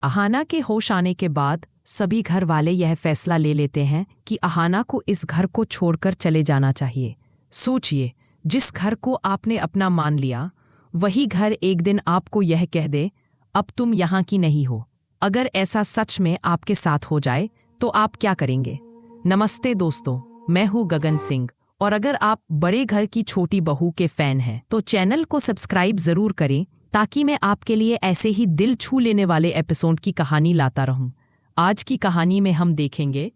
अहाना के होश आने के बाद सभी घर वाले यह फैसला ले लेते हैं कि अहाना को इस घर को छोड़कर चले जाना चाहिए। सोचिए, जिस घर को आपने अपना मान लिया, वही घर एक दिन आपको यह कह दे, अब तुम यहाँ की नहीं हो। अगर ऐसा सच में आपके साथ हो जाए तो आप क्या करेंगे? नमस्ते दोस्तों, मैं हूँ गगन सिंह, और अगर आप बड़े घर की छोटी बहू के फैन हैं तो चैनल को सब्सक्राइब जरूर करें, ताकि मैं आपके लिए ऐसे ही दिल छू लेने वाले एपिसोड की कहानी लाता रहूं। आज की कहानी में हम देखेंगे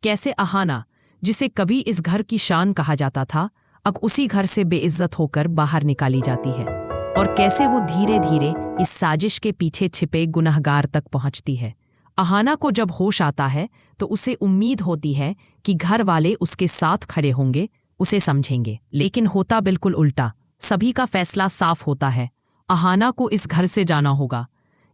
कैसे अहाना, जिसे कभी इस घर की शान कहा जाता था, अब उसी घर से बेइज्जत होकर बाहर निकाली जाती है, और कैसे वो धीरे धीरे इस साजिश के पीछे छिपे गुनहगार तक पहुंचती है। अहाना को जब होश आता है तो उसे उम्मीद होती है कि घर वाले उसके साथ खड़े होंगे, उसे समझेंगे, लेकिन होता बिल्कुल उल्टा। सभी का फैसला साफ होता है, अहाना को इस घर से जाना होगा।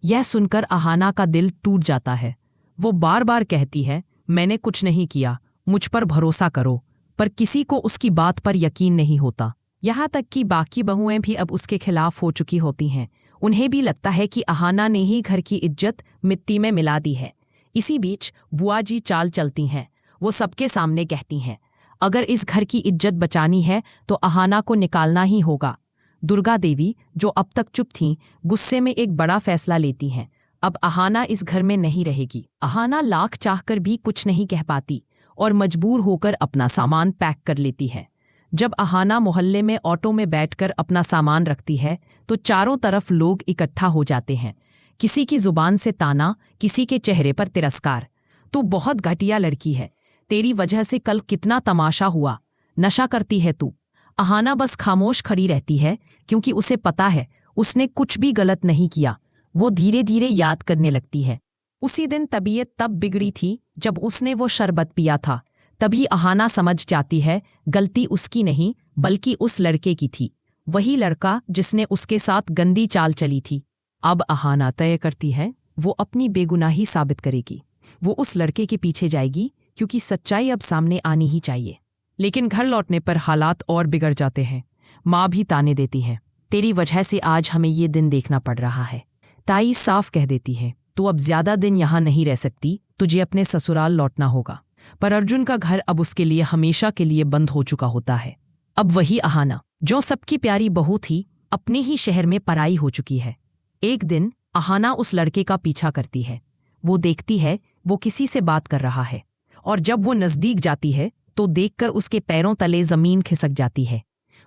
यह सुनकर अहाना का दिल टूट जाता है। वो बार बार कहती है, मैंने कुछ नहीं किया, मुझ पर भरोसा करो, पर किसी को उसकी बात पर यकीन नहीं होता। यहाँ तक कि बाकी बहुएं भी अब उसके खिलाफ हो चुकी होती हैं। उन्हें भी लगता है कि अहाना ने ही घर की इज्जत मिट्टी में मिला दी है। इसी बीच बुआ जी चाल चलती हैं। वो सबके सामने कहती हैं, अगर इस घर की इज्जत बचानी है तो अहाना को निकालना ही होगा। दुर्गा देवी, जो अब तक चुप थीं, गुस्से में एक बड़ा फैसला लेती हैं। अब अहाना इस घर में नहीं रहेगी। अहाना लाख चाहकर भी कुछ नहीं कह पाती और मजबूर होकर अपना सामान पैक कर लेती है। जब अहाना मोहल्ले में ऑटो में बैठकर अपना सामान रखती है तो चारों तरफ लोग इकट्ठा हो जाते हैं। किसी की जुबान से ताना, किसी के चेहरे पर तिरस्कार। तू बहुत घटिया लड़की है, तेरी वजह से कल कितना तमाशा हुआ, नशा करती है तू। अहाना बस खामोश खड़ी रहती है, क्योंकि उसे पता है उसने कुछ भी गलत नहीं किया। वो धीरे धीरे याद करने लगती है। उसी दिन तबीयत तब बिगड़ी थी जब उसने वो शरबत पिया था। तभी अहाना समझ जाती है गलती उसकी नहीं बल्कि उस लड़के की थी, वही लड़का जिसने उसके साथ गंदी चाल चली थी। अब अहाना तय करती है वो अपनी बेगुनाही साबित करेगी। वो उस लड़के के पीछे जाएगी, क्योंकि सच्चाई अब सामने आनी ही चाहिए। लेकिन घर लौटने पर हालात और बिगड़ जाते हैं। माँ भी ताने देती है, तेरी वजह से आज हमें ये दिन देखना पड़ रहा है। ताई साफ कह देती है, तू अब ज्यादा दिन यहाँ नहीं रह सकती, तुझे अपने ससुराल लौटना होगा। पर अर्जुन का घर अब उसके लिए हमेशा के लिए बंद हो चुका होता है। अब वही अहाना, जो सबकी प्यारी बहू थी, अपने ही शहर में पराई हो चुकी है। एक दिन अहाना उस लड़के का पीछा करती है। वो देखती है वो किसी से बात कर रहा है, और जब वो नजदीक जाती है तो देखकर उसके पैरों तले जमीन खिसक जाती है।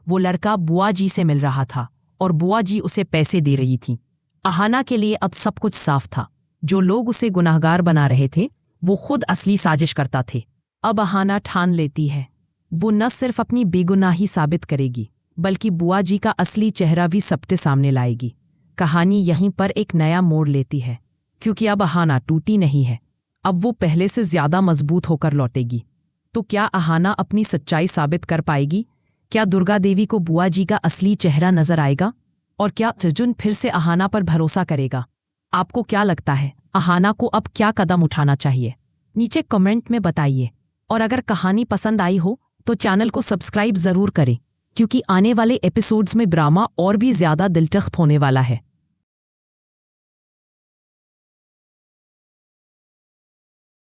वो लड़का बुआ जी से मिल रहा था, और बुआ जी उसे पैसे दे रही थी। अहाना के लिए अब सब कुछ साफ था। जो लोग उसे गुनाहगार बना रहे थे, वो खुद असली साजिश करता थे। अब अहाना ठान लेती है वो न सिर्फ अपनी बेगुनाही साबित करेगी, बल्कि बुआ जी का असली चेहरा भी सबके सामने लाएगी। कहानी यहीं पर एक नया मोड़ लेती है, क्योंकि अब अहाना टूटी नहीं है, अब वो पहले से ज्यादा मजबूत होकर लौटेगी। तो क्या अहाना अपनी सच्चाई साबित कर पाएगी? क्या दुर्गा देवी को बुआ जी का असली चेहरा नजर आएगा? और क्या अर्जुन फिर से अहाना पर भरोसा करेगा? आपको क्या लगता है, अहाना को अब क्या कदम उठाना चाहिए? नीचे कमेंट में बताइए। और अगर कहानी पसंद आई हो तो चैनल को सब्सक्राइब जरूर करें, क्योंकि आने वाले एपिसोड्स में ड्रामा और भी ज्यादा दिलचस्प होने वाला है।